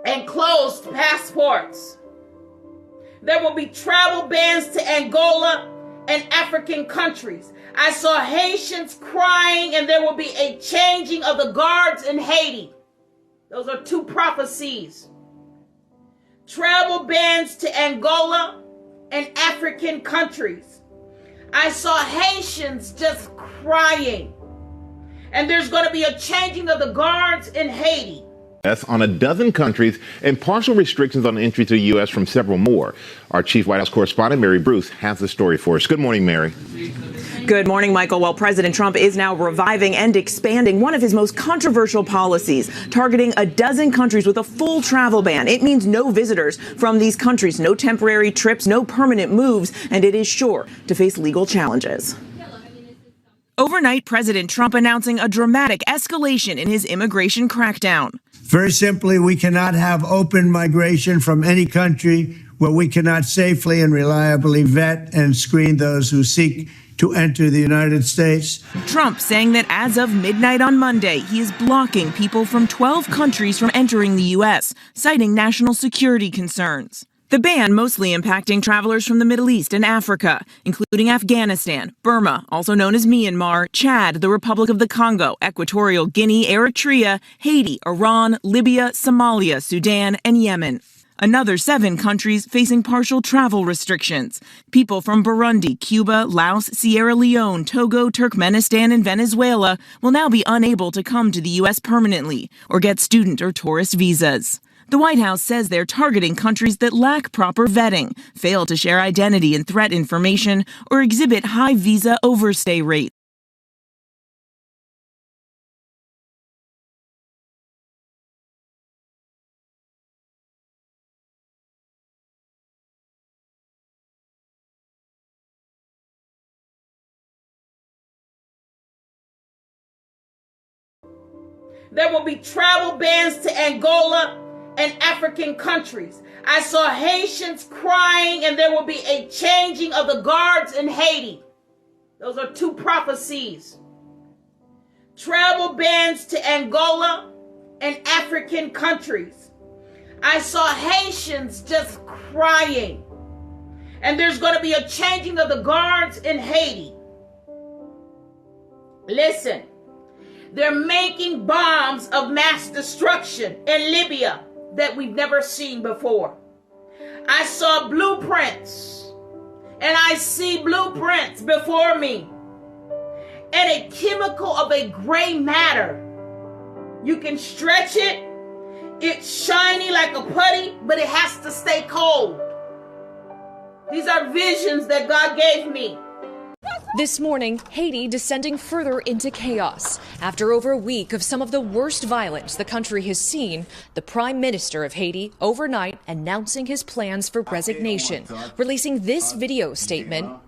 and closed passports. There will be travel bans to Angola and African countries. I saw Haitians crying, and there will be a changing of the guards in Haiti. Those are two prophecies. Travel bans to Angola and African countries. I saw Haitians just crying. And there's going to be a changing of the guards in Haiti. On a dozen countries and partial restrictions on entry to the U.S. from several more. Our chief White House correspondent, Mary Bruce, has the story for us. Good morning, Mary. Good morning, Michael. Well, President Trump is now reviving and expanding one of his most controversial policies, targeting a dozen countries with a full travel ban. It means no visitors from these countries, no temporary trips, no permanent moves, and it is sure to face legal challenges. Overnight, President Trump announcing a dramatic escalation in his immigration crackdown. Very simply, we cannot have open migration from any country where we cannot safely and reliably vet and screen those who seek to enter the United States. Trump saying that as of midnight on Monday, he is blocking people from 12 countries from entering the U.S., citing national security concerns. The ban mostly impacting travelers from the Middle East and Africa, including Afghanistan, Burma, also known as Myanmar, Chad, the Republic of the Congo, Equatorial Guinea, Eritrea, Haiti, Iran, Libya, Somalia, Sudan, and Yemen. Another 7 countries facing partial travel restrictions. People from Burundi, Cuba, Laos, Sierra Leone, Togo, Turkmenistan, and Venezuela will now be unable to come to the U.S. permanently or get student or tourist visas. The White House says they're targeting countries that lack proper vetting, fail to share identity and threat information, or exhibit high visa overstay rates. There will be travel bans to Angola and African countries. I saw Haitians crying, and there will be a changing of the guards in Haiti. Those are two prophecies. Travel bans to Angola and African countries. I saw Haitians just crying. And there's going to be a changing of the guards in Haiti. Listen, they're making bombs of mass destruction in Libya that we've never seen before. I saw blueprints, and I see blueprints before me, and a chemical of a gray matter. You can stretch it. It's shiny like a putty, but it has to stay cold. These are visions that God gave me. This morning, Haiti descending further into chaos. After over a week of some of the worst violence the country has seen, the Prime Minister of Haiti overnight announcing his plans for resignation, releasing this video statement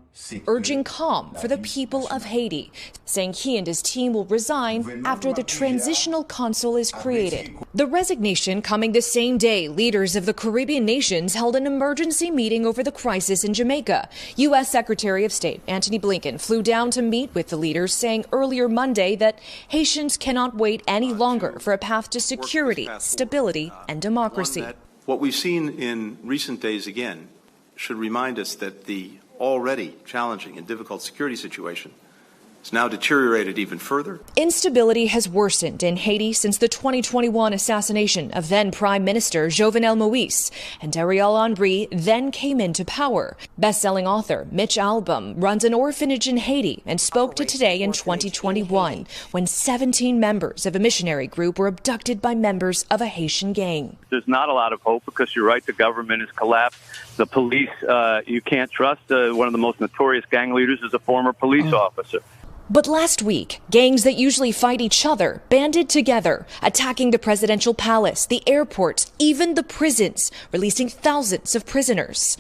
urging calm for the people of Haiti, saying he and his team will resign after the transitional consul is created. The resignation coming the same day leaders of the Caribbean nations held an emergency meeting over the crisis in Jamaica. U.S. Secretary of State Antony Blinken flew down to meet with the leaders, saying earlier Monday that Haitians cannot wait any longer for a path to security, stability, and democracy. What we've seen in recent days again should remind us that the already challenging and difficult security situation has now deteriorated even further. Instability has worsened in Haiti since the 2021 assassination of then Prime Minister Jovenel Moïse, and Ariel Henry then came into power. Best-selling author Mitch Albom runs an orphanage in Haiti and spoke to Today in 2021 when 17 members of a missionary group were abducted by members of a Haitian gang. There's not a lot of hope because you're right, the government has collapsed. The police, you can't trust. One of the most notorious gang leaders is a former police officer. But last week, gangs that usually fight each other banded together, attacking the presidential palace, the airports, even the prisons, releasing thousands of prisoners.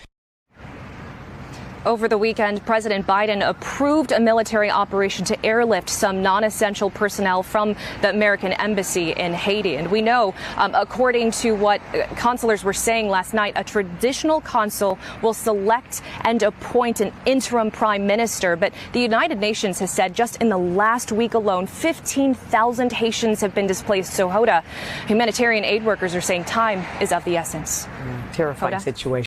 Over the weekend, President Biden approved a military operation to airlift some non-essential personnel from the American embassy in Haiti. And we know, according to what consulars were saying last night, a traditional consul will select and appoint an interim prime minister. But the United Nations has said just in the last week alone, 15,000 Haitians have been displaced. So, Hoda, humanitarian aid workers are saying time is of the essence. Terrifying situation.